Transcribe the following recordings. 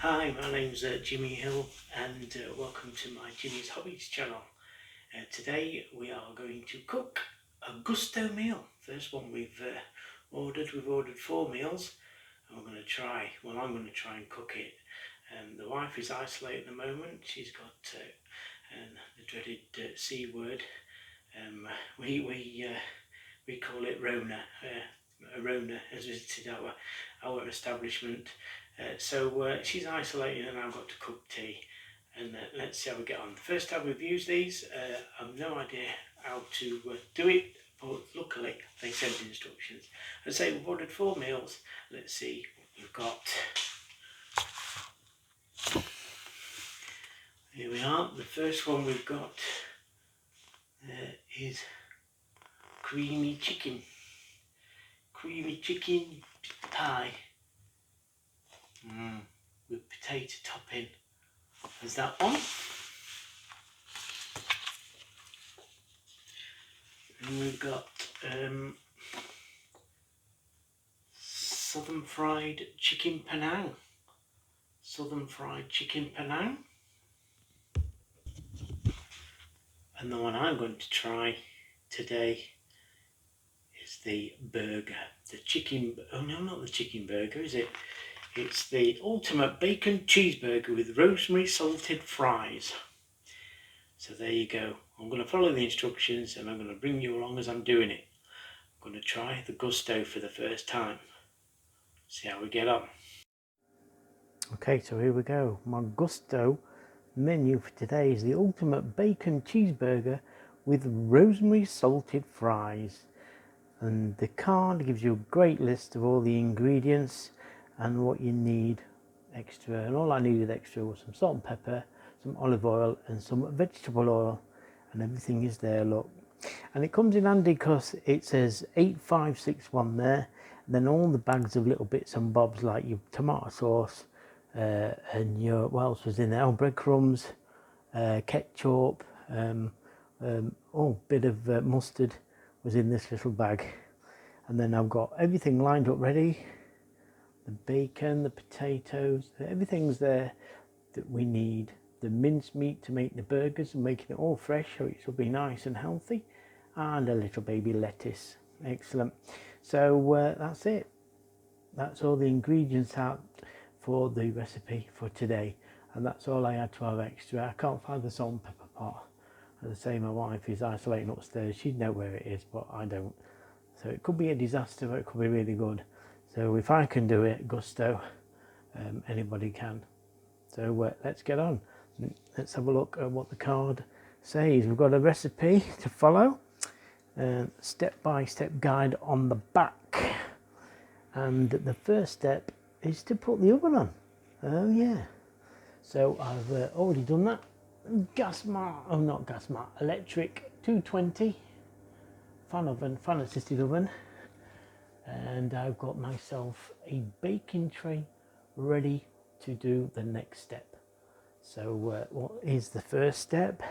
Hi, my name's Jimmy Hill and welcome to my Jimmy's Hobbies channel. Today we are going to cook a Gousto meal. First one we've ordered. We've ordered 4 meals and I'm going to try and cook it. The wife is isolated at the moment. She's got the dreaded C word. We call it Rona. Rona has visited our establishment. So she's isolated and I've got to cook tea, and let's see how we get on. The first time we've used these, I've no idea how to do it, but luckily they sent instructions. As I say, we've ordered 4 meals. Let's see what we've got. Here we are. The first one we've got is creamy chicken pie with potato topping. There's that one. And we've got southern fried chicken Penang. And the one I'm going to try today is the burger. The chicken, oh no, not the chicken burger, is it? It's the ultimate bacon cheeseburger with rosemary salted fries. So there you go. I'm going to follow the instructions and I'm going to bring you along as I'm doing it. I'm going to try the Gousto for the first time. See how we get on. Okay, so here we go. My Gousto menu for today is the ultimate bacon cheeseburger with rosemary salted fries. And the card gives you a great list of all the ingredients and what you need extra. And all I needed extra was some salt and pepper, some olive oil and some vegetable oil, and everything is there, look. And it comes in handy because it says 8561 there, and then all the bags of little bits and bobs like your tomato sauce and your, what else was in there? Oh, breadcrumbs, ketchup, bit of mustard was in this little bag. And then I've got everything lined up ready, the bacon, the potatoes, everything's there that we need. The minced meat to make the burgers and making it all fresh so it will be nice and healthy, and a little baby lettuce. Excellent. So that's it. That's all the ingredients out for the recipe for today, and that's all I had to have extra. I can't find the salt and pepper pot. As I say, my wife is isolating upstairs. She'd know where it is, but I don't. So it could be a disaster, but it could be really good. So if I can do it, Gousto, anybody can. So let's get on. Let's have a look at what the card says. We've got a recipe to follow, step-by-step guide on the back. And the first step is to put the oven on. Oh yeah. So I've already done that. Electric 220 fan assisted oven, and I've got myself a baking tray ready to do the next step. So what is the first step?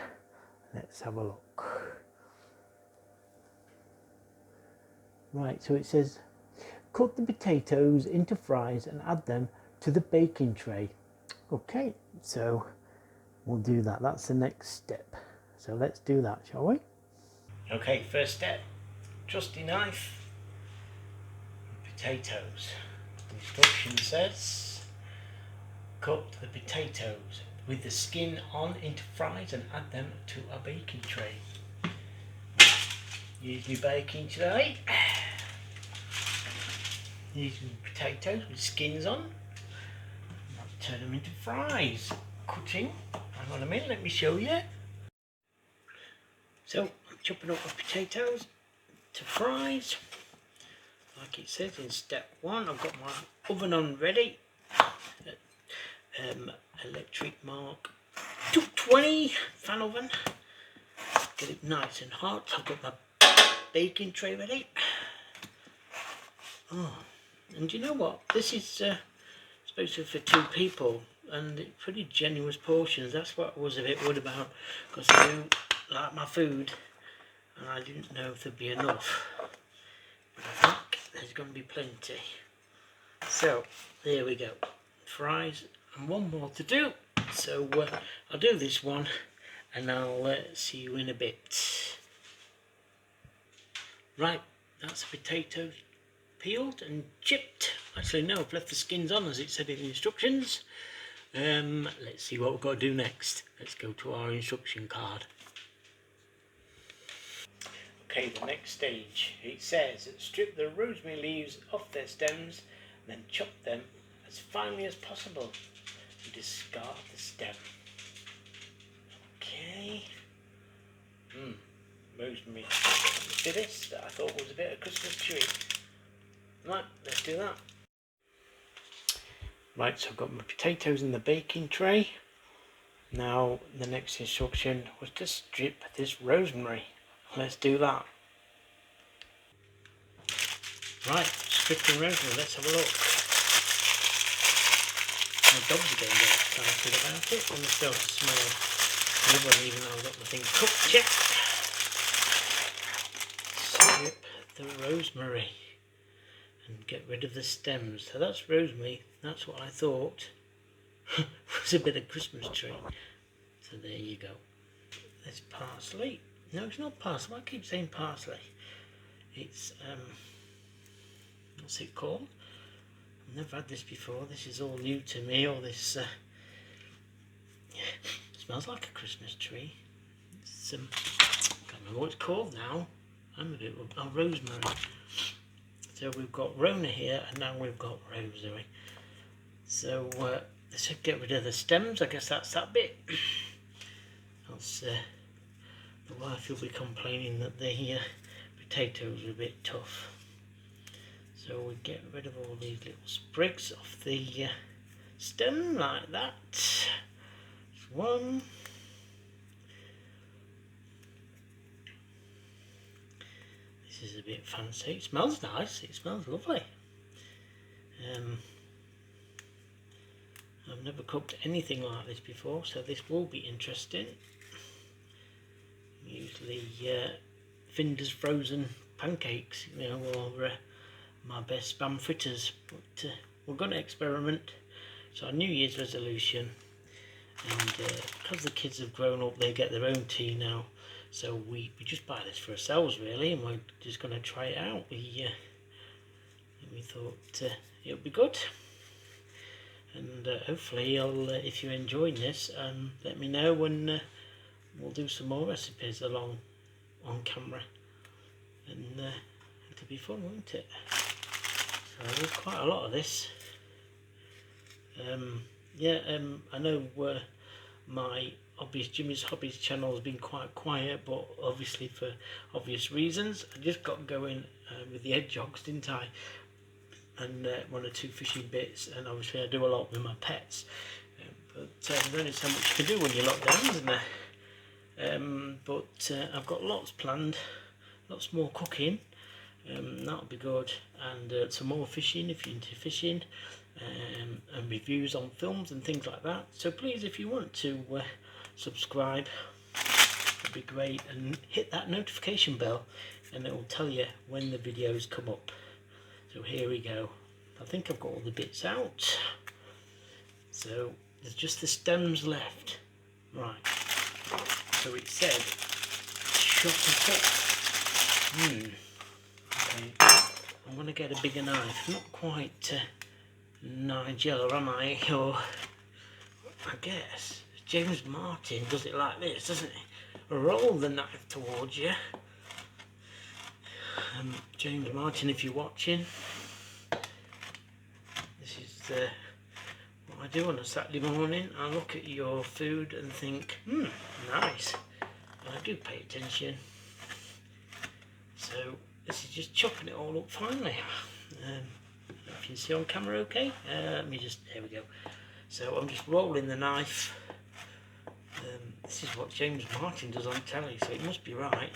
Let's have a look. Right, so it says cut the potatoes into fries and add them to the baking tray. Okay, so we'll do that. That's the next step. So let's do that, shall we? Okay, first step, trusty knife, potatoes. The instruction says cut the potatoes with the skin on into fries and add them to a baking tray. Use my baking tray. Use my potatoes with skins on. Turn them into fries. Cutting. Hang on a minute, let me show you. So I'm chopping up the potatoes to fries. Like it says in step 1, I've got my oven on ready. Electric mark 220 fan oven. Get it nice and hot. I've got my baking tray ready. Oh, and you know what? This is supposed to be for 2 people, and it's pretty generous portions. That's what I was a bit worried about, because I do like my food, and I didn't know if there'd be enough. But I think there's going to be plenty. So there we go. Fries and one more to do. So I'll do this one and I'll see you in a bit. Right, that's the potatoes peeled and chipped. Actually no, I've left the skins on as it said in the instructions. Let's see what we've got to do next. Let's go to our instruction card. Okay, the next stage. It says strip the rosemary leaves off their stems, then chop them as finely as possible and discard the stem. Okay. Rosemary. Let's do this that I thought was a bit of Christmas tree. Right, let's do that. Right, so I've got my potatoes in the baking tray. Now the next instruction was to strip this rosemary. Let's do that. Right, stripping rosemary, let's have a look. My dogs are getting very excited about it when they start to smell the one, even though I've got nothing cooked yet. Strip the rosemary and get rid of the stems. So that's rosemary, that's what I thought was a bit of Christmas tree. So there you go. There's parsley. No, it's not parsley. I keep saying parsley. It's what's it called? I've never had this before. This is all new to me. All this smells like a Christmas tree. It's I can't remember what it's called now. I'm a bit rosemary. So we've got Rona here, and now we've got rosemary. So let's get rid of the stems. I guess that's that bit. Else the wife will be complaining that the potatoes are a bit tough. So we get rid of all these little sprigs off the stem like that. There's one. This is a bit fancy. It smells nice. It smells lovely. I've never cooked anything like this before, so this will be interesting. Usually Finder's frozen pancakes, you know, or my best spam fritters, but we're going to experiment. It's our New Year's resolution, and because the kids have grown up, they get their own tea now, so we just buy this for ourselves really, and we're just going to try it out. We thought it would be good, and hopefully if you're enjoying this, let me know when we'll do some more recipes along on camera, and it'll be fun, won't it? So there's quite a lot of this. I know my Jimmy's Hobbies channel has been quite quiet, but obviously for obvious reasons. I just got going with the hedgehogs, didn't I? And one or two fishing bits, and obviously I do a lot with my pets. But there's only so much you can do when you're locked down, isn't there? But I've got lots planned, lots more cooking. That'll be good, and some more fishing if you're into fishing, and reviews on films and things like that. So please, if you want to subscribe, it'd be great, and hit that notification bell, and it will tell you when the videos come up. So here we go. I think I've got all the bits out, so there's just the stems left. Right, so it said chop it up. Okay. I'm going to get a bigger knife, not quite Nigel, am I? Or I guess James Martin does it like this, doesn't he? Roll the knife towards you. James Martin, if you're watching, this is what I do on a Saturday morning. I look at your food and think, nice. And I do pay attention. So this is just chopping it all up finally. If you can see on camera okay, there we go. So I'm just rolling the knife. This is what James Martin does on telly, so it must be right.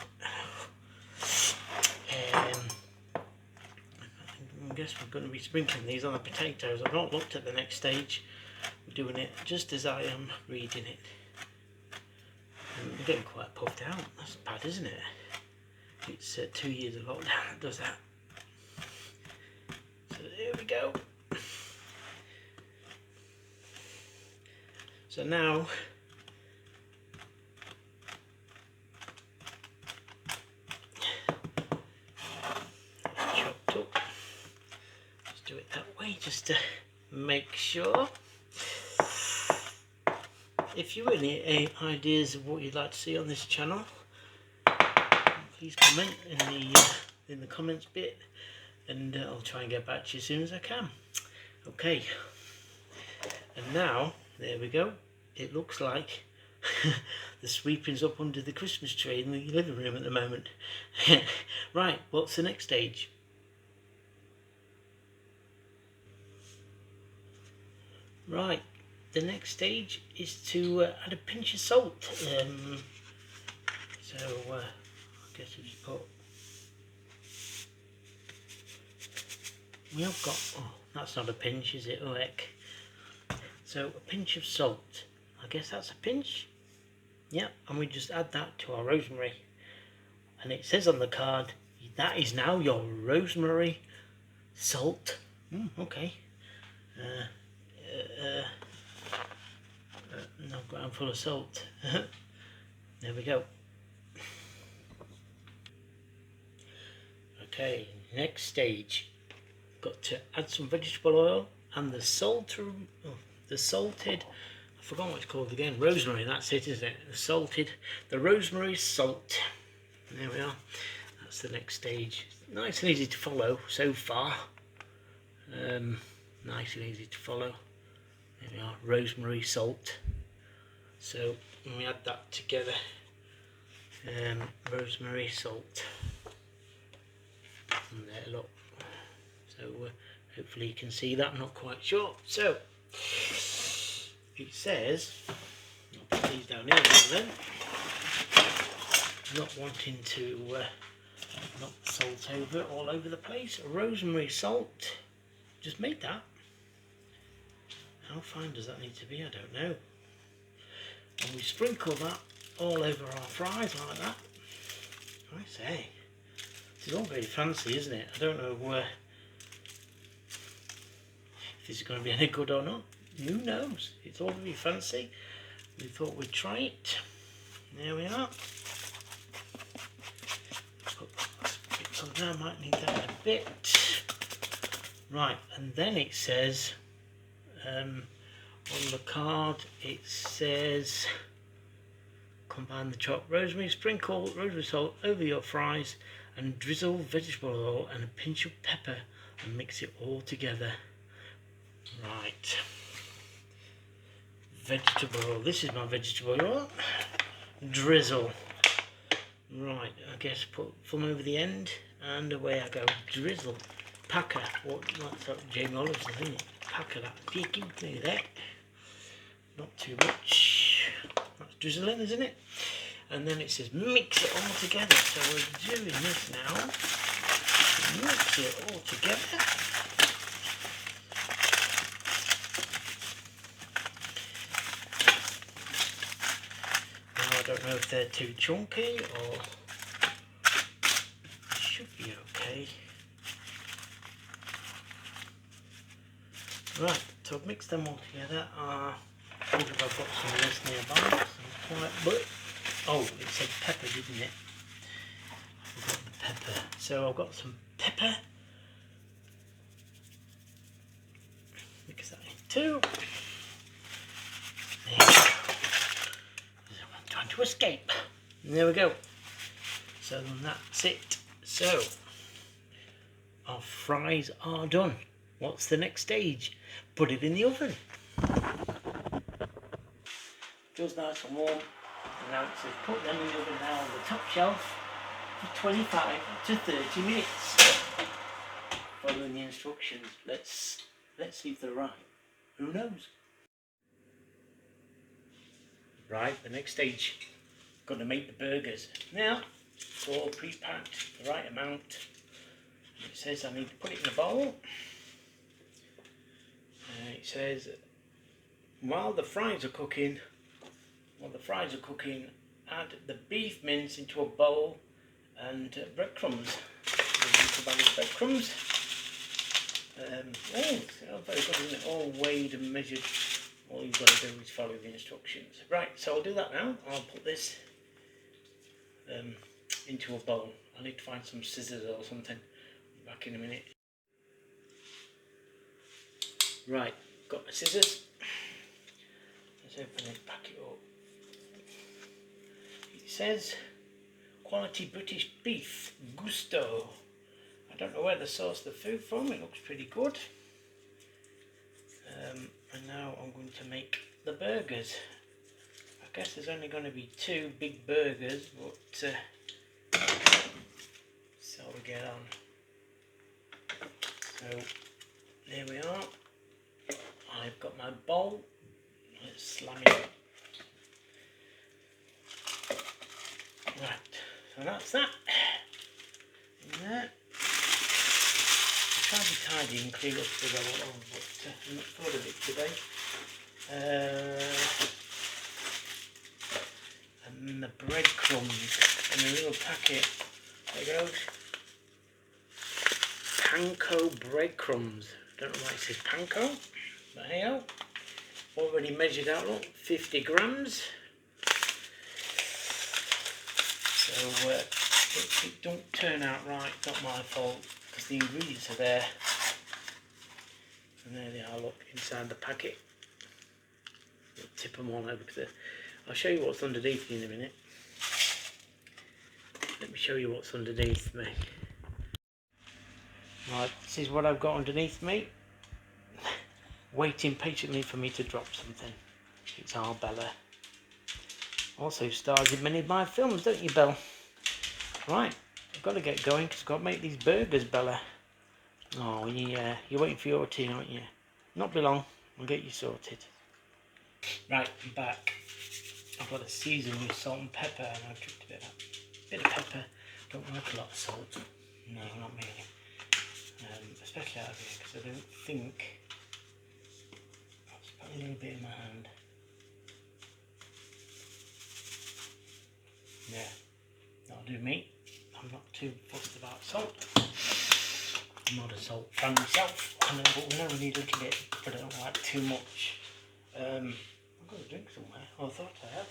I guess we're going to be sprinkling these on the potatoes. I've not looked at the next stage. We're doing it just as I am reading it. I'm getting quite puffed out. That's bad, isn't it? It's 2 years of lockdown that does that. So there we go. So now chopped up. Just do it that way, just to make sure. If you have any ideas of what you'd like to see on this channel, please comment in the comments bit, and I'll try and get back to you as soon as I can. Okay, and now there we go. It looks like the sweeping's up under the Christmas tree in the living room at the moment. Right, what's the next stage? Right, the next stage is to add a pinch of salt. So I guess we just put. We have got. Oh, that's not a pinch, is it? Oh heck. So a pinch of salt. I guess that's a pinch. Yeah, and we just add that to our rosemary. And it says on the card, that is now your rosemary salt. Okay. I've got a handful of salt. There we go. Okay, next stage. Got to add some vegetable oil and the salted, I forgot what it's called again, rosemary, that's it, isn't it? The rosemary salt. There we are. That's the next stage. Nice and easy to follow so far. Nice and easy to follow. There we are, rosemary salt. So when we add that together, rosemary salt. And there, look. So hopefully you can see that, I'm not quite sure. So it says, I'll put these down here then, not wanting to knock the salt over all over the place. Rosemary salt, just made that. How fine does that need to be? I don't know. And we sprinkle that all over our fries like that. I say, this is all very fancy, isn't it? I don't know if this is going to be any good or not. Who knows? It's all very fancy. We thought we'd try it. There we are. Put bits on there, might need that in a bit. Right, and then it says, on the card, it says, combine the chopped rosemary, sprinkle rosemary salt over your fries, and drizzle vegetable oil and a pinch of pepper, and mix it all together. Right. Vegetable oil. This is my vegetable oil. Drizzle. Right, I guess put thumb over the end, and away I go. Drizzle. Packer. What's that? Jamie Oliver's, isn't it? Packer that. Peeking. Nearly there. Not too much. That's drizzling, isn't it? And then it says mix it all together. So we're doing this now. Mix it all together. Now I don't know if they're too chunky or it should be okay. Right, so I've mixed them all together. I think I've got some of this nearby. Oh, it said pepper, didn't it? I forgot the pepper. So I've got some pepper. Mix that in too. There we go. I'm trying to escape. And there we go. So that's it. So our fries are done. What's the next stage? Put it in the oven. Feels nice and warm. And now it says put them in the oven now on the top shelf for 25 to 30 minutes. Following the instructions. Let's see if they're right. Who knows? Right, the next stage. Got to make the burgers. Now, it's all pre-packed, the right amount. It says I need to put it in a bowl. It says while the fries are cooking, add the beef mince into a bowl and breadcrumbs. A bag of breadcrumbs. Oh, very good, isn't it? All weighed and measured All you've got to do is follow the instructions. Right, so I'll do that now. I'll put this into a bowl. I need to find some scissors or something. Back in a minute. Right, got my scissors. Let's open it, pack it up. It says quality British beef, Gousto. I don't know where they source the food from, it looks pretty good. And now I'm going to make the burgers. I guess there's only going to be 2 big burgers, but so we get on. So there we are. I've got my bowl. Let's slam it. Right, so that's that. In there. I'll try to be tidy and clear up as I go along, but I'm not thought of it today. And the breadcrumbs in a little packet. There goes. Panko breadcrumbs. Don't know why it says panko, but hey ho. Already measured out, look, 50 grams. So if it don't turn out right, it's not my fault, because the ingredients are there. And there they are, look, inside the packet. I'll tip them all over, because I'll show you what's underneath in a minute. Let me show you what's underneath me. Right, this is what I've got underneath me. Waiting patiently for me to drop something. It's our Bella. Also stars in many of my films, don't you, Belle? Right, I've got to get going because I've got to make these burgers, Bella. Oh, yeah, you're waiting for your tea, aren't you? Not be long, I'll get you sorted. Right, I'm back. I've got to season with salt and pepper, and I've dripped a bit of pepper. Don't like a lot of salt. No, not really. Especially out of here, because I don't think... I'll just put a little bit in my hand. Yeah, that'll do me. I'm not too fussed about salt. I'm not a salt fan myself. I know, but we never need a little bit, but I don't like too much. I've got a drink somewhere. Oh, I thought I have.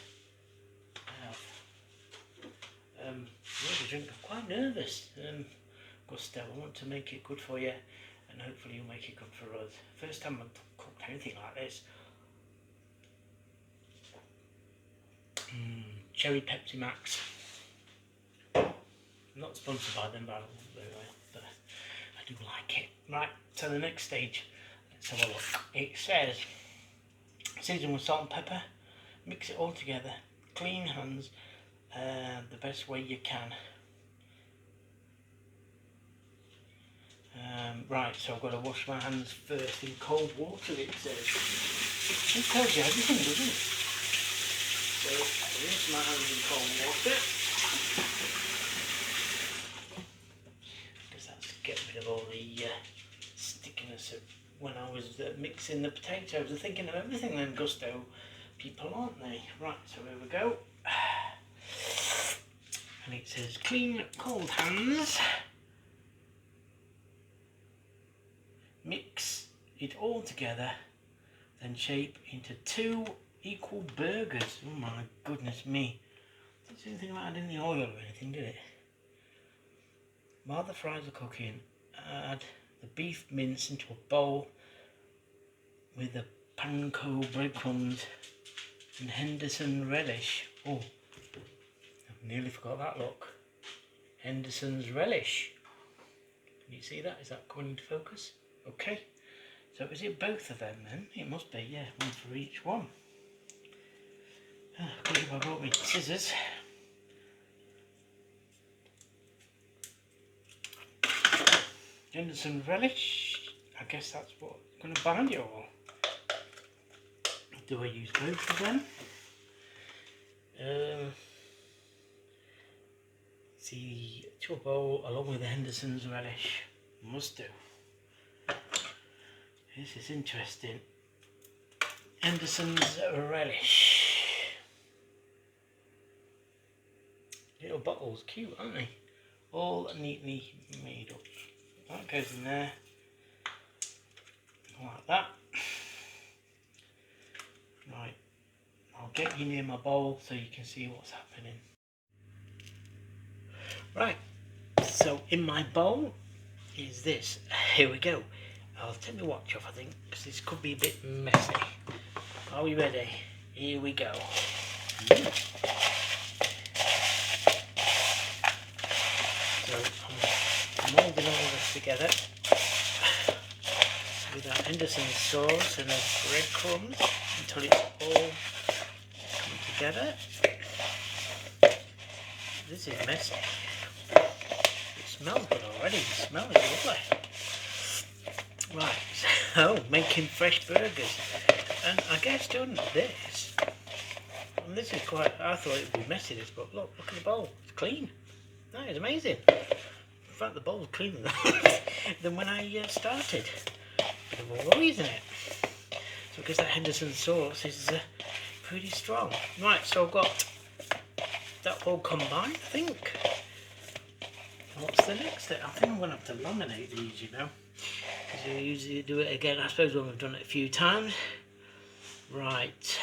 The drink. I'm quite nervous. Gousto, I want to make it good for you, and hopefully you'll make it good for us. First time I've cooked anything like this. Cherry Pepsi Max. I'm not sponsored by them, but I do like it. Right, so the next stage, let's have a look. It says, season with salt and pepper, mix it all together, clean hands, the best way you can. Right, so I've got to wash my hands first in cold water, it says. It tells you everything, doesn't it? So I rinse my hands in cold water. Because that's to get rid of all the stickiness of when I was mixing the potatoes. They're thinking of everything then, Gousto people, aren't they? Right, so here we go. And it says clean cold hands. Mix it all together, then shape into 2 equal burgers. Oh my goodness me. Didn't say anything about adding the oil or anything, did it? While the fries are cooking, add the beef mince into a bowl with the panko breadcrumbs and Henderson relish. Oh, I've nearly forgot that look. Henderson's relish. Can you see that? Is that coming into focus? Okay, so is it both of them then? It must be, yeah, one for each one. Good if I brought me scissors. Henderson relish, I guess that's what's going to bind it all. Do I use both of them? See, to a bowl along with the Henderson's relish. Must do. This is interesting. Henderson's relish. Little bottles, cute, aren't they? All neatly made up. That goes in there. Like that. get you near my bowl so you can see what's happening. Right, so in my bowl is this. Here we go. I'll take my watch off, I think, because this could be a bit messy. Are we ready? Here we go. So I'm moulding all this together with that Henderson sauce and the breadcrumbs until it's all come together. This is messy. It smells good already. The smell is lovely. Right, so making fresh burgers, and I guess doing this. And this is quite. I thought it would be messy, this, but look at the bowl. It's clean. That is amazing. In fact, the bowl's cleaner than when I started. Bit of a worry, isn't it? So because that Henderson sauce is pretty strong. Right, so I've got that all combined, I think. What's the next step? I think I'm going to have to laminate these, you know. Because you usually do it again, I suppose, when we've done it a few times. Right.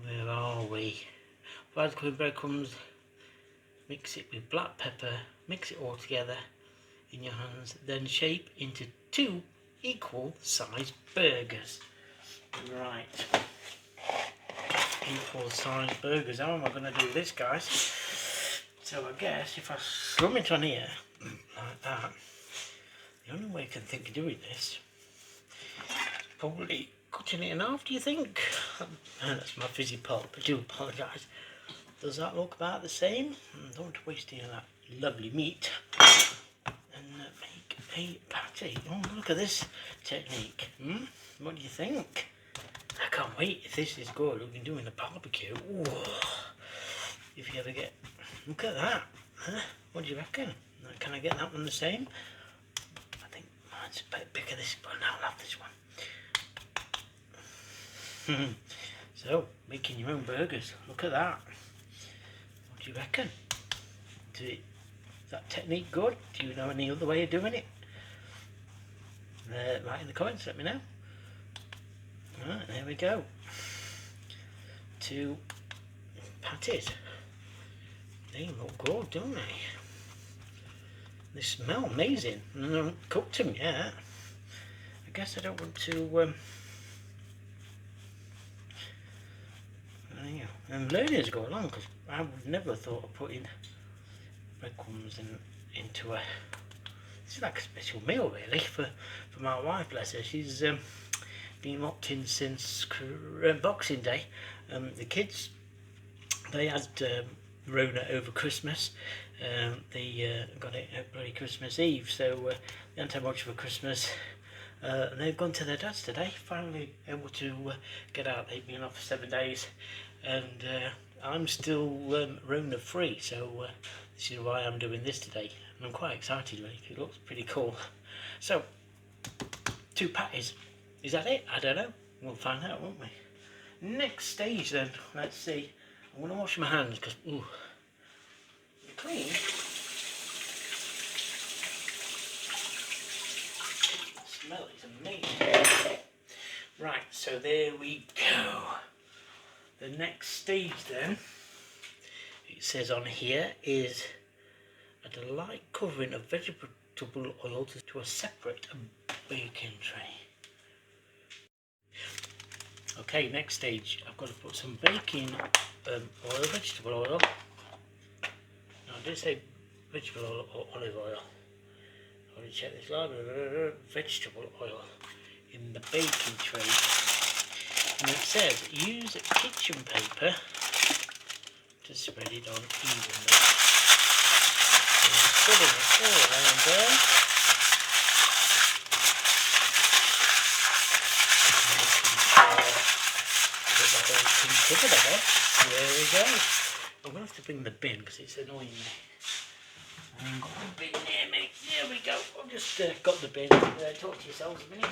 Where are we? Fried breadcrumbs. Mix it with black pepper. Mix it all together in your hands. Then shape into 2 equal sized burgers. Right. Equal sized burgers. How am I going to do this, guys? So I guess if I slum it on here, like that, the only way I can think of doing this is probably cutting it in half, do you think? That's my fizzy pulp, I do apologise. Does that look about the same? Don't want to waste any of that lovely meat. And make a patty. Oh, look at this technique. What do you think? I can't wait if this is good. We can do it in a barbecue. Ooh. If you ever get... Look at that. Huh? What do you reckon? Can I get that one the same? I think mine's a bit bigger this one. I'll have this one. So, making your own burgers. Look at that. What do you reckon? Is that technique good? Do you know any other way of doing it? Write in the comments, let me know. Right, there we go. 2 patties. They look good, don't they? They smell amazing. I haven't cooked them yet. I guess I don't want to... I'm learning as I go along, because I would never thought of putting breadcrumbs into a... This is like a special meal, really, for my wife, bless her. She's been locked in since Boxing Day. The kids, they had Rona over Christmas. They got it at bloody Christmas Eve, so they hadn't had much of a Christmas. And they've gone to their dad's today, finally able to get out. They've been off for 7 days, and I'm still Rona free, so this is why I'm doing this today. And I'm quite excited, really. It looks pretty cool. So, 2 patties. Is that it? I don't know. We'll find out, won't we? Next stage then, let's see. I'm going to wash my hands because, ooh, they're clean. The smell is amazing. Right, so there we go. The next stage then, it says on here, is add a light covering of vegetable oil to a separate baking tray. Okay, next stage, I've got to put some baking oil, vegetable oil. Now, I did say vegetable oil or olive oil. I want to check this line. Vegetable oil in the baking tray. And it says use kitchen paper to spread it on evenly. So spreading it all around there. Together. There we go. I'm going to have to bring the bin because it's annoying me. I haven't got the bin near me. There we go. I've just got the bin. Talk to yourselves a minute.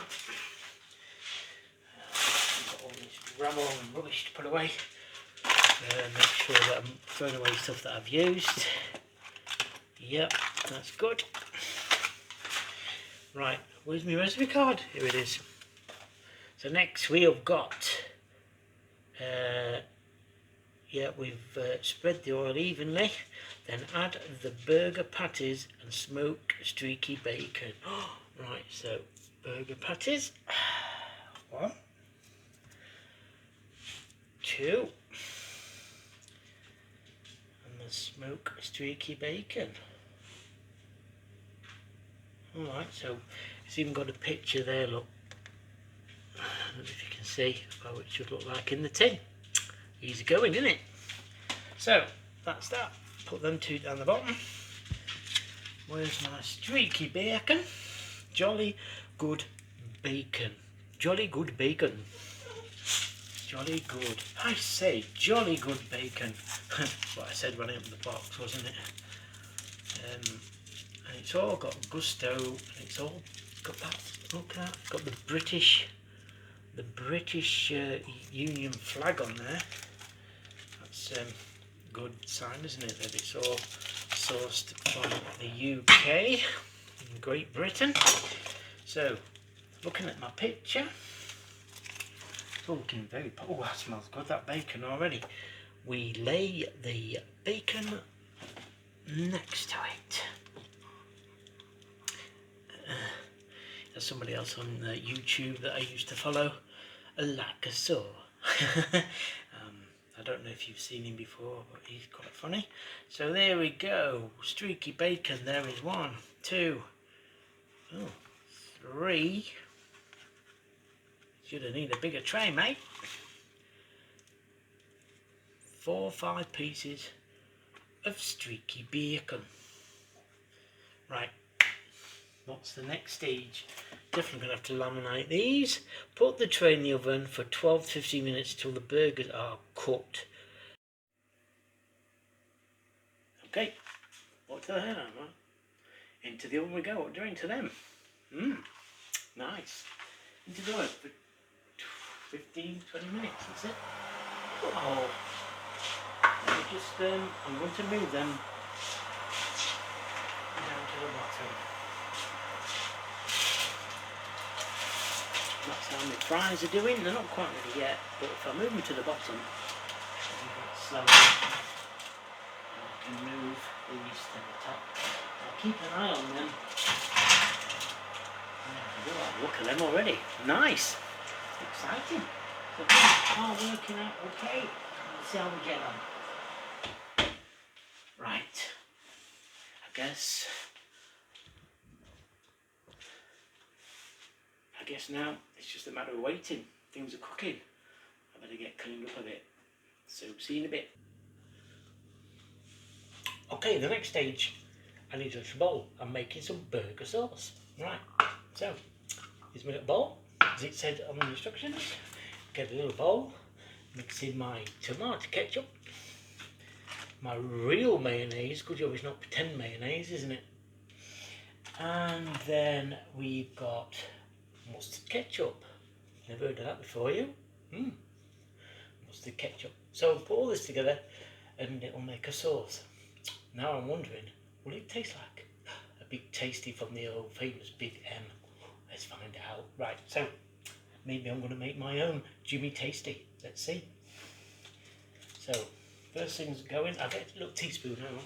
I've got all this ramble and rubbish to put away. Make sure that I'm throwing away stuff that I've used. Yep, that's good. Right, where's my recipe card? Here it is. So next we have got Yeah, we've spread the oil evenly. Then add the burger patties and smoke streaky bacon. Right, so burger patties. 1, 2, and the smoke streaky bacon. Alright, so it's even got a picture there, look. I don't know if you can see how it should look like in the tin. Easy going, isn't it? So, that's that. Put them 2 down the bottom. Where's my streaky bacon? Jolly good bacon. Jolly good bacon. Jolly good. I say jolly good bacon. That's what I said when I opened the box, wasn't it? And it's all got Gousto, and it's all got that. Look at that. It's got the British Union flag on there. That's good sign, isn't it? That it's all sourced from the UK and Great Britain. So, looking at my picture, it's all looking very. Oh, that smells good. That bacon already. We lay the bacon next to it. There's somebody else on YouTube that I used to follow, like so. I don't know if you've seen him before, but he's quite funny. So there we go, streaky bacon. There is 1, 2, 3. Should have needed a bigger tray, mate. 4, 5 pieces of streaky bacon. Right. What's the next stage? Definitely going to have to laminate these. Put the tray in the oven for 12 to 15 minutes till the burgers are cooked. Okay, what the hell, man? Into the oven we go. What are we doing to them? Nice. Into the oven for 15, 20 minutes, that's it. Oh, let me just, I'm going to move them down to the bottom. That's how my fries are doing. They're not quite ready yet, but if I move them to the bottom, slowly, I can move these to the top. I'll keep an eye on them. Look at them already. Nice. Exciting. So things are working out okay. Let's see how we get on. Right. I guess now it's just a matter of waiting. Things are cooking. I better get cleaned up a bit. So see you in a bit. Okay, the next stage, I need a bowl. I'm making some burger sauce. Right, so here's my little bowl, as it said on the instructions. Get a little bowl, mix in my tomato ketchup, my real mayonnaise, good job it's not pretend mayonnaise, isn't it? And then we've got mustard ketchup. Never heard of that before, you? Mustard ketchup. So put all this together and it will make a sauce. Now I'm wondering, will it taste like a big tasty from the old famous Big M? Let's find out. Right, so maybe I'm going to make my own Jimmy Tasty. Let's see. So first thing's going, I'll get a little teaspoon now.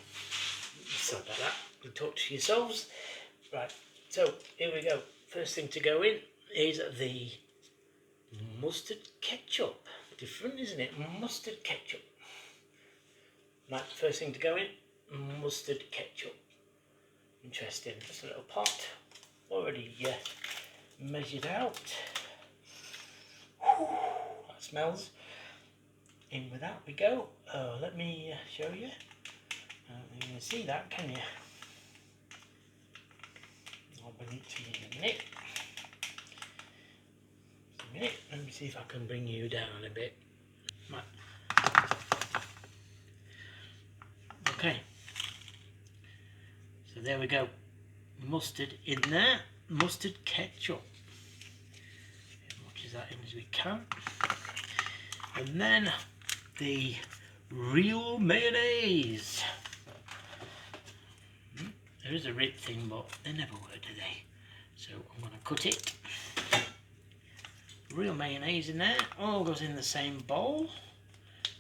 Sorry about that. You talk to yourselves. Right, so here we go. First thing to go in is the mustard ketchup. Different, isn't it? Mustard ketchup. Right, first thing to go in, mustard ketchup. Interesting. Just a little pot. Already measured out. Whew, that smells. In with that we go. Let me show you. You can see that, can you? I'll bring it to you in a minute. Just a minute. Let me see if I can bring you down a bit. Right. Okay. So there we go. Mustard in there. Mustard ketchup. As much as that in as we can. And then the real mayonnaise. There is a rip thing, but they never were, do they? So I'm going to cut it real mayonnaise in there. All goes in the same bowl.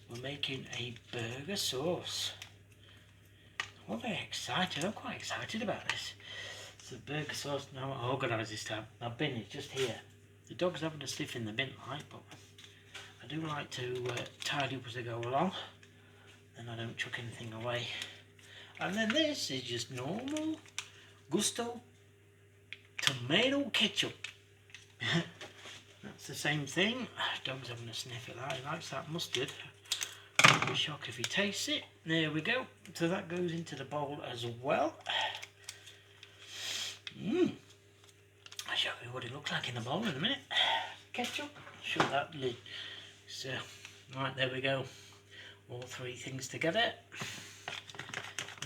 We're making a burger sauce. I'm very excited. I'm quite excited about this. It's a burger sauce. Now I organise this time. My bin is just here. The dog's having a sniff in the bin light, but I do like to tidy up as I go along, and I don't chuck anything away. And then this is just normal Gousto tomato ketchup. That's the same thing. Dog's having a sniff at that. He likes that mustard. I'll be shocked if he tastes it. There we go. So that goes into the bowl as well. I'll show you what it looks like in the bowl in a minute. Ketchup. Shut that lid. So, right, there we go. All three things together.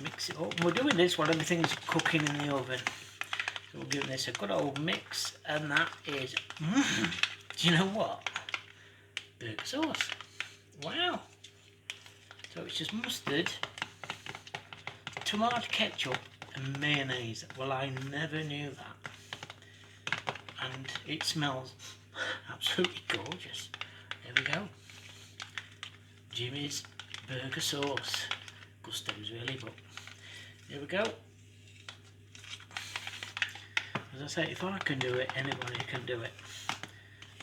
Mix it up. We're doing this while everything's cooking in the oven. So we're giving this a good old mix, and that is, do you know what? Burger sauce. Wow. So it's just mustard, tomato ketchup, and mayonnaise. Well, I never knew that. And it smells absolutely gorgeous. There we go. Jimmy's burger sauce. Gusto's really, but there we go. As I say, if I can do it, anybody can do it.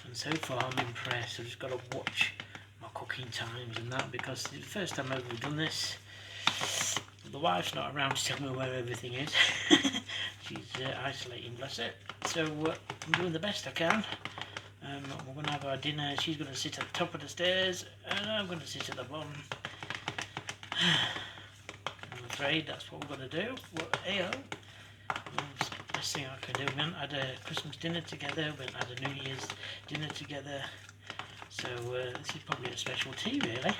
And so far I'm impressed. I've just got to watch my cooking times and that, because it's the first time I've ever done this. The wife's not around to tell me where everything is. She's isolating, bless her. So I'm doing the best I can. We're going to have our dinner. She's going to sit at the top of the stairs, and I'm going to sit at the bottom. I'm afraid that's what we're going to do. Well, hey-o. Best thing I can do. We haven't had a Christmas dinner together, we haven't had a New Year's dinner together, so this is probably a special tea really.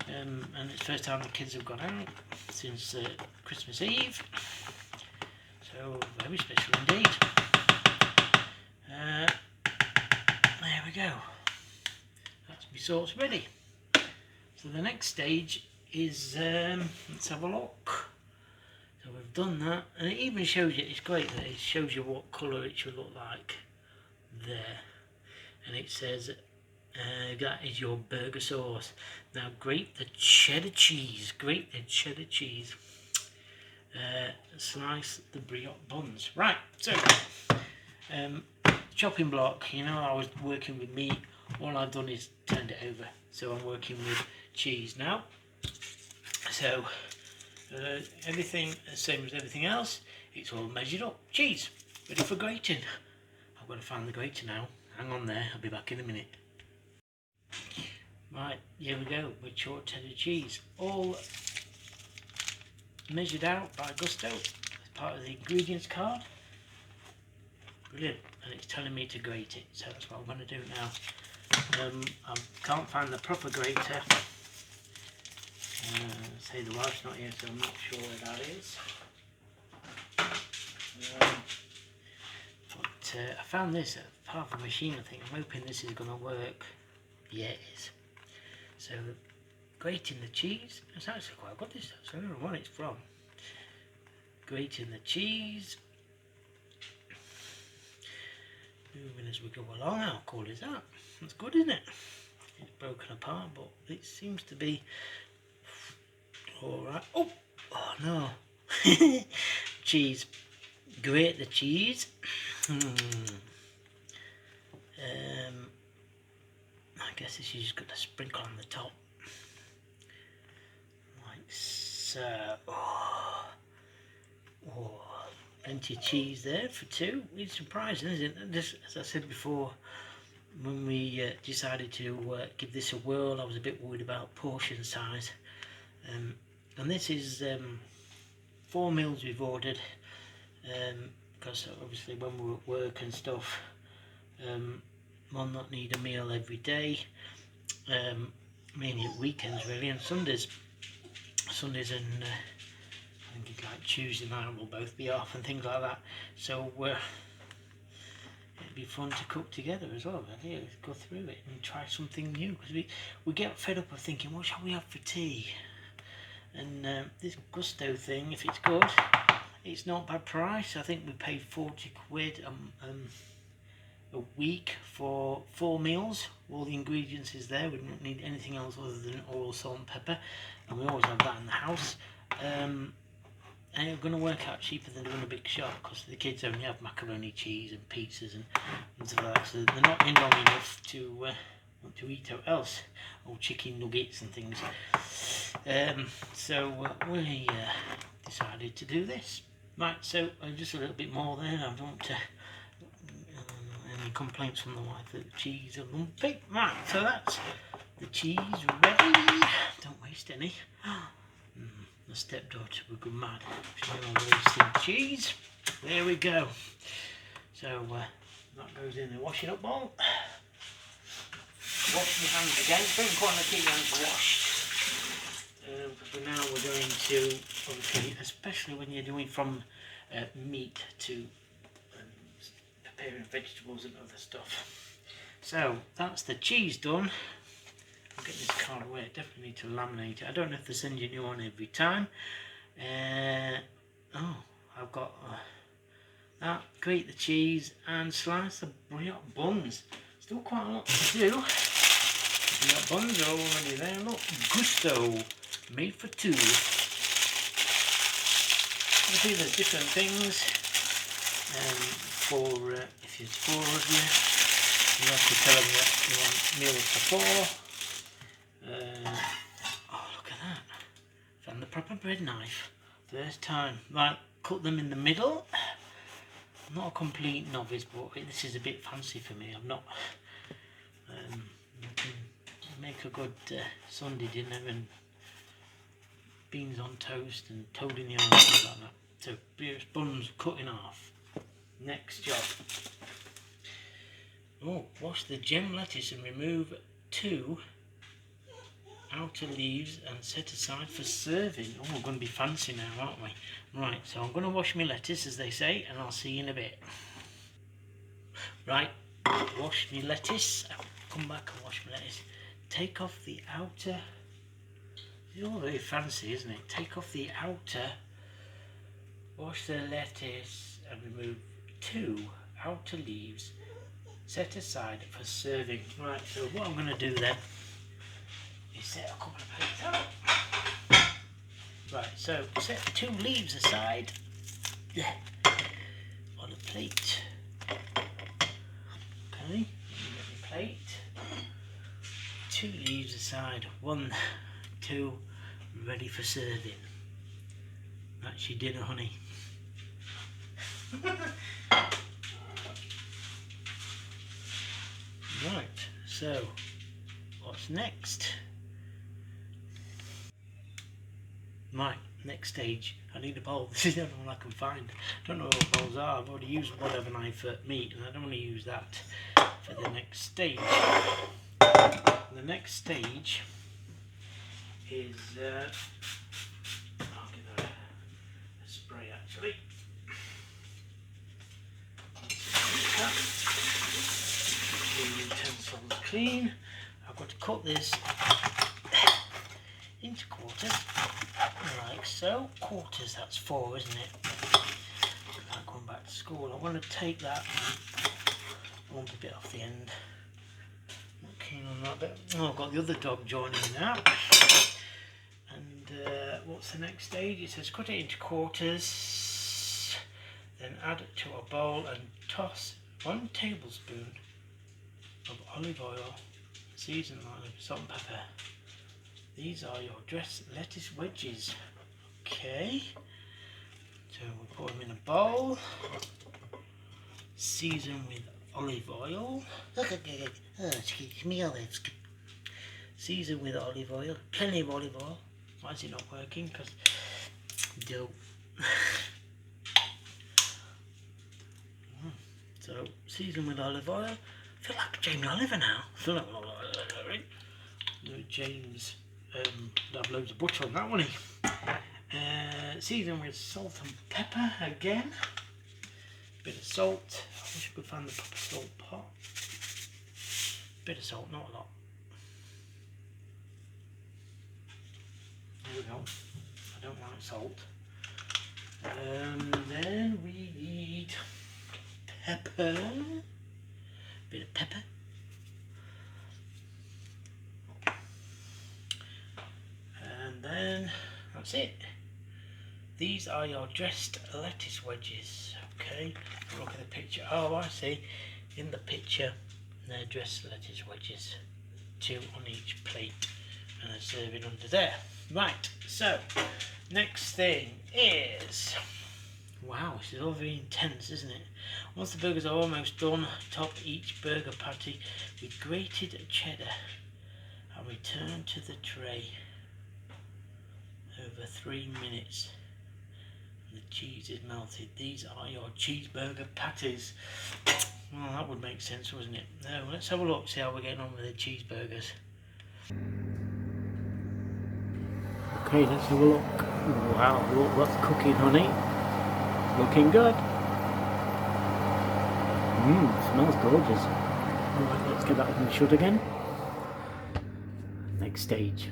And it's the first time the kids have gone out since Christmas Eve, so very special indeed. There we go. That's my sauce ready. So the next stage is, let's have a look. So we've done that, and it even shows you, it's great that it shows you what colour it should look like there. And it says, that is your burger sauce. Now grate the cheddar cheese, slice the brioche buns. Right, so, chopping block, you know, I was working with meat, all I've done is turned it over. So I'm working with cheese now. So, everything the same as everything else, it's all measured up. Cheese, ready for grating. I've got to find the grater now. Hang on there, I'll be back in a minute. Right, here we go with short cheddar cheese. All measured out by Gousto as part of the ingredients card. Brilliant, and it's telling me to grate it, so that's what I'm going to do now. I can't find the proper grater. Say the wife's not here, so I'm not sure where that is. But I found this at part of the machine, I think. I'm hoping this is going to work. Yeah, it is. So, grating the cheese. It's actually quite good, this stuff, so I don't know what it's from. Grating the cheese. Moving as we go along. How cool is that? That's good, isn't it? It's broken apart, but it seems to be alright. Oh no. Cheese. Grate the cheese. I guess this is just got to sprinkle on the top. Like so. Plenty of cheese there for two. It's surprising, isn't it? Just, as I said before, when we decided to give this a whirl, I was a bit worried about portion size. And this is 4 meals we've ordered, because obviously when we're at work and stuff, Mum not need a meal every day, mainly at weekends really, and Sundays and I think it's like Tuesday night we'll both be off and things like that, so it'd be fun to cook together as well. Really. Let's go through it and try something new, because we get fed up of thinking, what shall we have for tea? And this Gousto thing, if it's good, it's not bad price. I think we paid 40 quid a week for 4 meals. All the ingredients is there. We don't need anything else other than oil, salt and pepper, and we always have that in the house. And it's going to work out cheaper than doing a big shop, because the kids only have macaroni, cheese and pizzas and stuff like that, so they're not in long enough to want to eat out else, or chicken nuggets and things. So we decided to do this. Right, so just a little bit more there. I don't want to any complaints from the wife that the cheese are lumpy. Right, so that's the cheese ready. Don't waste any. The stepdaughter would go mad. She's all wasting cheese. There we go. So that goes in the washing up bowl. Wash my hands again. It's very important to keep your hands washed. But now we're going to, obviously, especially when you're doing from meat to preparing vegetables and other stuff. So that's the cheese done. I'll get this card away. I definitely need to laminate it. I don't know if they send you a new one every time. Oh, I've got that. Grate the cheese and slice the brioche buns. Still quite a lot to do. Brioche buns are already there. Look, Gousto, made for 2. You see there's different things. For if there's 4 of you, you have to tell them that you want meals for 4. Oh, look at that. Found the proper bread knife. First time. Right, cut them in the middle. I'm not a complete novice, but this is a bit fancy for me. I'm not. You can make a good Sunday dinner and beans on toast and toad in the arm, like that. So, brioche buns cut in half. Next job. Oh, wash the gem lettuce and remove 2 outer leaves and set aside for serving. Oh, we're going to be fancy now, aren't we? Right, so I'm going to wash my lettuce, as they say, and I'll see you in a bit. Right, wash my lettuce. I'll come back and wash my lettuce. Take off the outer. It's all very fancy, isn't it? Take off the outer. Wash the lettuce and remove 2 outer leaves. Set aside for serving. Right, so what I'm going to do then is set a couple of plates out. Right, so set 2 leaves aside on a plate. Okay, get the plate. 2 leaves aside. 1, 2, ready for serving. That's your dinner, honey. Right, so what's next? Right, next stage. I need a bowl. This is the only one I can find. I don't know what bowls are. I've already used one over knife for meat, and I don't want to use that for the next stage. The next stage is I'll give that a spray actually. The utensils clean. I've got to cut this into quarters, like so. Quarters, that's 4, isn't it? I'm going back to school. I want to take that and lump a bit off the end. Not keen on that bit. Oh, I've got the other dog joining now. And what's the next stage? It says cut it into quarters, then add it to a bowl and toss 1 tablespoon of olive oil, seasoned with salt and pepper. These are your dressed lettuce wedges. Okay, so we'll put them in a bowl, season with olive oil. Excuse me, olives. Season with olive oil, plenty of olive oil. Why is it not working? Because dough. So season with olive oil. I feel like Jamie Oliver now. I feel like James. Have loads of butter on that one. Season with salt and pepper again. Bit of salt. I wish I could find the proper salt pot. Bit of salt, not a lot. There we go. I don't like salt. Then we need pepper. pepper. And then that's it. These are your dressed lettuce wedges. Okay, look at the picture. Oh, I see. In the picture, they're dressed lettuce wedges. 2 on each plate, and they're serving under there. Right, so next thing is, wow, this is all very intense, isn't it? Once the burgers are almost done, top each burger patty with grated cheddar and return to the tray over 3 minutes. The cheese is melted. These are your cheeseburger patties. Well, that would make sense, wouldn't it? Now, let's have a look, see how we're getting on with the cheeseburgers. Okay, let's have a look. Wow, look what's cooking, honey. Looking good. Smells gorgeous. Alright, let's get that open shut again. Next stage.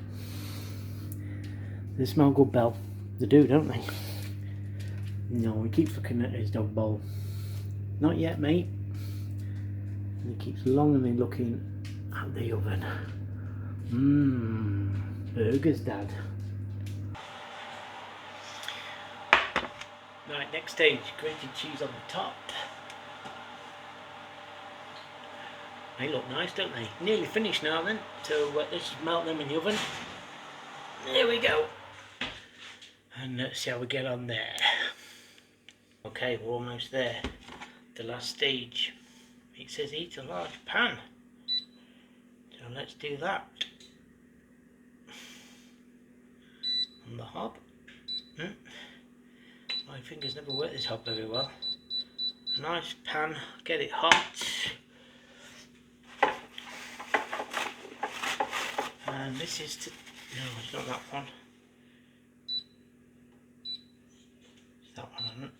They smell good, Belle. They do, don't they? No, he keeps looking at his dog bowl. Not yet, mate. And he keeps longingly looking at the oven. Burgers, Dad. Right, next stage, grated cheese on the top. They look nice, don't they? Nearly finished now then, so let's just melt them in the oven. There we go. And let's see how we get on there. Okay, we're almost there. The last stage. It says heat a large pan. So let's do that. On the hob. My fingers never work this hob very well. A nice pan, get it hot. And this is to, no, it's not that one. It's that one, isn't it?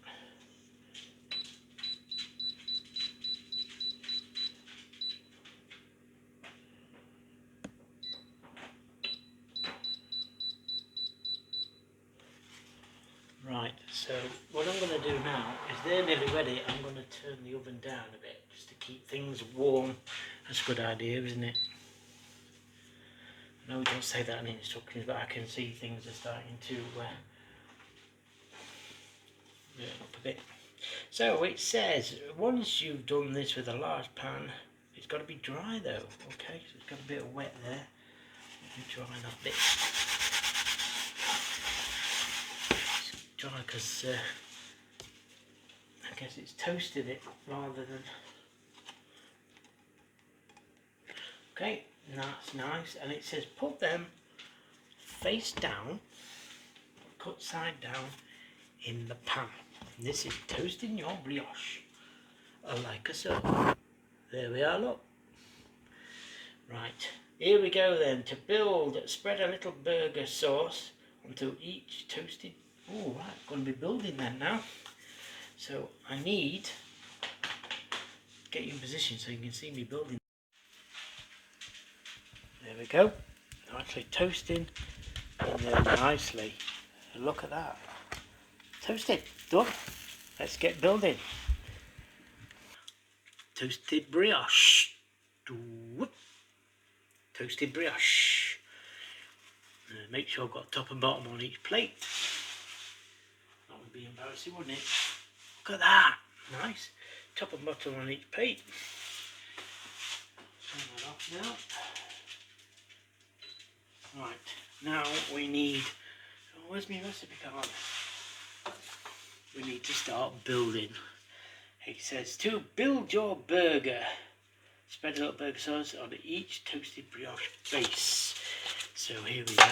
Right, so what I'm going to do now is they're nearly ready. I'm going to turn the oven down a bit just to keep things warm. That's a good idea, isn't it? I know we don't say that in the instructions, but I can see things are starting to burn up a bit. So it says once you've done this with a large pan, it's got to be dry though. Okay, so it's got a bit of wet there. Let me dry that bit. Dry because I guess it's toasted it rather than. Okay, that's nice, and it says put them face down, cut side down in the pan. And this is toasting your brioche, like so. There we are, look. Right, here we go then. To build, spread a little burger sauce onto each toasted. Oh, right, going to be building then now. So I need to get you in position so you can see me building. There we go. Actually toasting in there nicely. And look at that. Toasted, done. Let's get building. Toasted brioche. Toasted brioche. Make sure I've got top and bottom on each plate. That would be embarrassing, wouldn't it? Look at that. Nice. Top and bottom on each plate. Turn that off now. Right, now we need, where's my recipe card? We need to start building. It says to build your burger, spread a little burger sauce on each toasted brioche base. So here we go.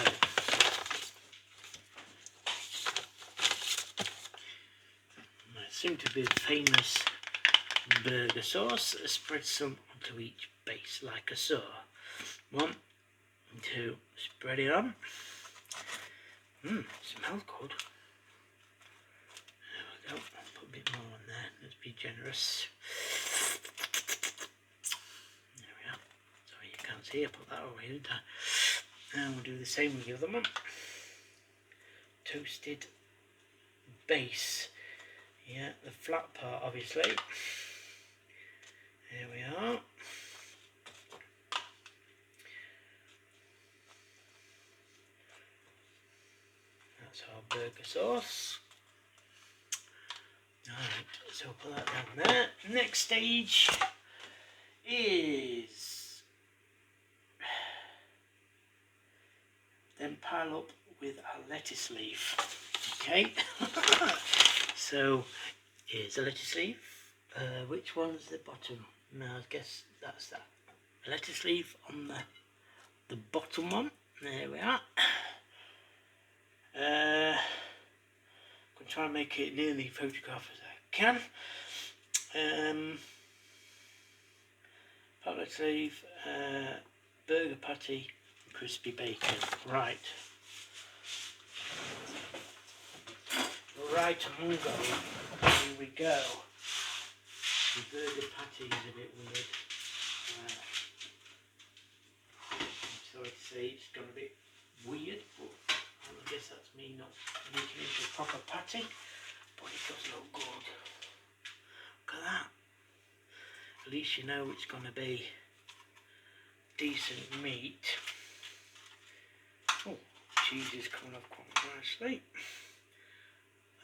Soon to be famous burger sauce. Spread some onto each base like so. 1, 2, spread it on. Smells good. There we go. Put a bit more on there. Let's be generous. There we are. Sorry you can't see. I put that over here, didn't I? And we'll do the same with the other one. Toasted base. Yeah, the flat part obviously. There we are. burger sauce. Alright, so put that down there. Next stage is then pile up with a lettuce leaf. Okay, so here's a lettuce leaf. Which one's the bottom? No, I guess that's that. A lettuce leaf on the bottom one. There we are. I'm going to try and make it nearly photograph as I can. Lettuce leaf, burger patty, and crispy bacon. Right. Right, Mungo. Here we go. The burger patty is a bit weird. I'm sorry to say it's gone a bit weird, but I guess that's me not making it into a proper patty. But it does look good. Look at that. At least you know it's going to be decent meat. Oh, cheese is coming off quite nicely.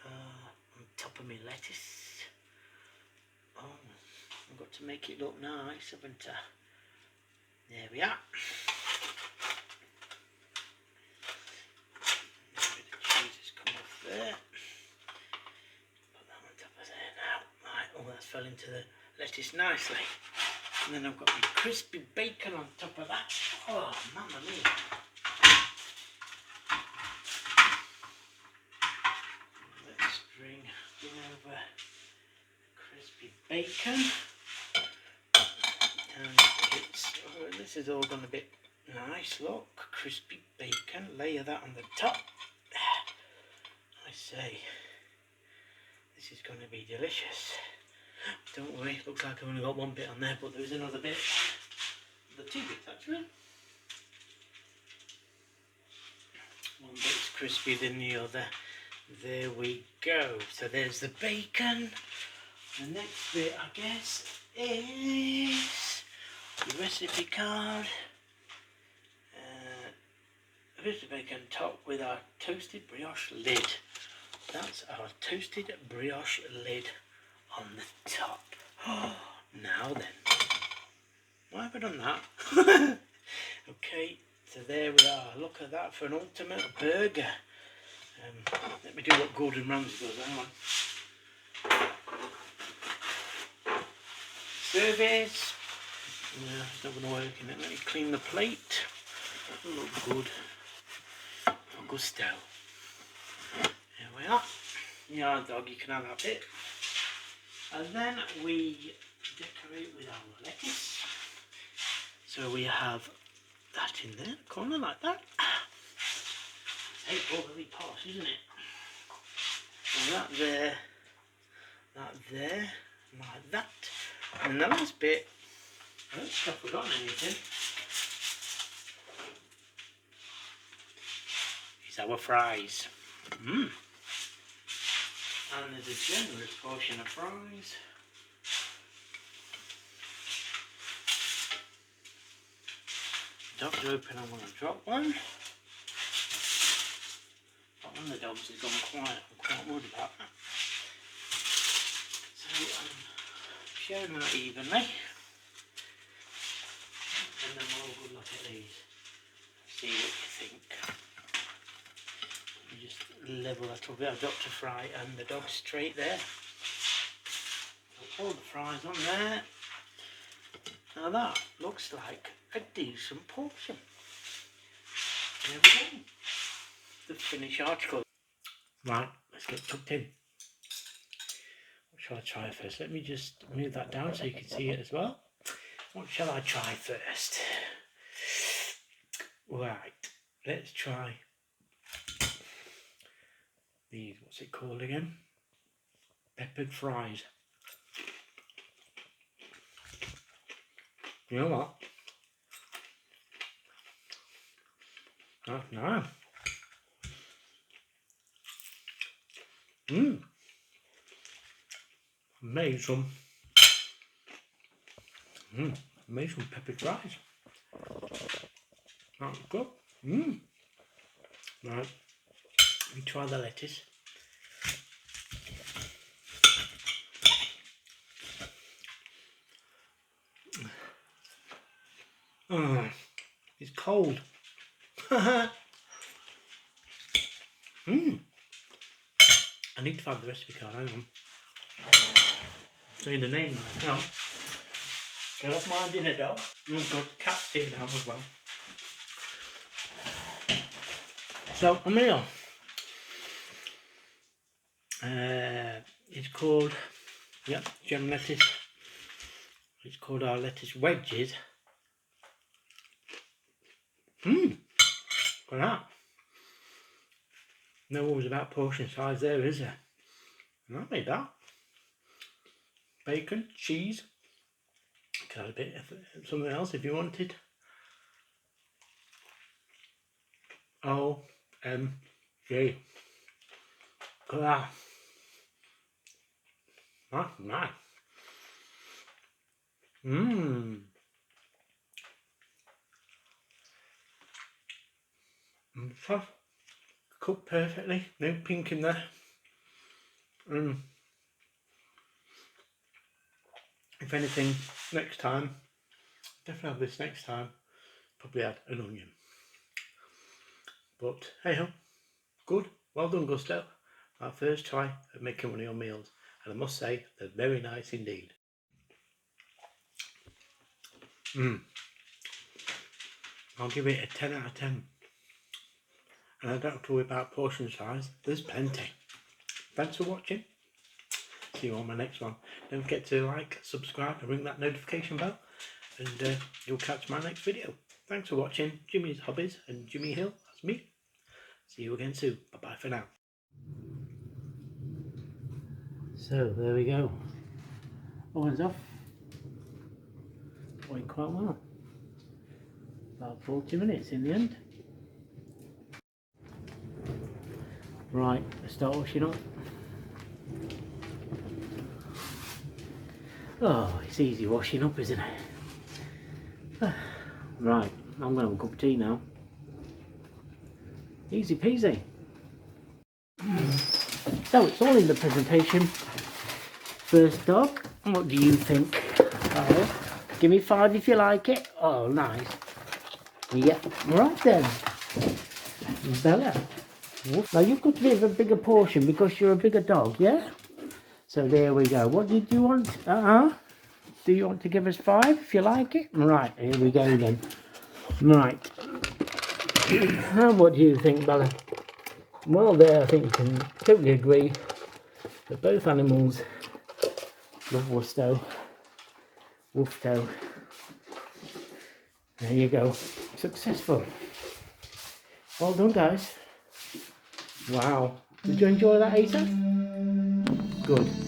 On top of my lettuce. Oh, I've got to make it look nice, haven't I? There we are. A bit of cheese has come off there. Put that on top of there now. Right, oh, that's fell into the lettuce nicely. And then I've got my crispy bacon on top of that. Oh, mamma mia. Let's bring over crispy bacon. And this is all going to be nice, look. Crispy bacon. Layer that on the top. I say, this is going to be delicious. Don't worry, looks like I've only got one bit on there, but there is another bit. The two bits actually. One bit's crispier than the other. There we go. So there's the bacon. The next bit, I guess, is the recipe card. Crispy bacon topped with our toasted brioche lid. That's our toasted brioche lid on the top. Oh, now then. Why have I done that? Okay, so there we are. Look at that for an ultimate burger. Let me do what Gordon Ramsay does. Hang on. Service. No, it's not going to work in it. Let me clean the plate. That'll look good. Gousto. There we are. Yeah, dog, you can have that bit. And then we decorate with our lettuce. So we have that in there, corner like that. Hey, all very posh, isn't it? And that there, like that. And the last bit, I don't think I've forgotten anything. Is our fries. And there's a generous portion of fries. Dogs are open, I'm going to drop one. But one of the dogs has gone quiet, I'm quite worried about that. So I'm sharing that evenly. And then we'll have a good look at these. See what you think. Just level that up a bit. I've dropped a fry and the dog's straight there. Put all the fries on there. Now that looks like a decent portion. There we go. The finished article. Right, let's get tucked in. What shall I try first? Let me just move that down so you can see it as well. What shall I try first? Right, let's try these, what's it called again? Peppered fries. You know what? That's nice. Made some peppered fries. That's good. Right. me try the lettuce. Oh, it's cold. I need to find the recipe card, hang on. Say the name right now. I love my dinner dog. We've got cats here now as well. So, a meal. It's called, yep, gem lettuce. It's called our lettuce wedges. Look at that. No worries about portion size there, is there? And I made that. Bacon, cheese. You could add a bit of something else if you wanted. OMG. Look at that. That's nice. Sauce cooked perfectly, no pink in there. If anything, next time, definitely have this next time, probably add an onion. But hey ho, good, well done Gousto. Our first try at making one of your meals, and I must say they're very nice indeed. I'll give it a 10 out of 10. And I don't have to worry about portion size, there's plenty. Thanks for watching. See you on my next one. Don't forget to like, subscribe and ring that notification bell, and you'll catch my next video. Thanks for watching Jimmy's Hobbies and Jimmy Hill, that's me. See you again soon. Bye bye for now. So there we go. Oven's off. Going quite well. About 40 minutes in the end. Right, let's start washing up. Oh, it's easy washing up, isn't it? Right, I'm going to have a cup of tea now. Easy peasy. So it's all in the presentation. First dog, what do you think? Oh, give me 5 if you like it. Oh, nice. Yeah, right then. Bella. Now you've got a bit of a bigger portion because you're a bigger dog, yeah? So there we go. What did you want? Do you want to give us 5 if you like it? Right, here we go then. Right. What do you think, Bella? Well, there I think we can totally agree that both animals love Gousto. Woofto. There you go. Successful. Well done, guys. Wow. Did you enjoy that, Asa? Good.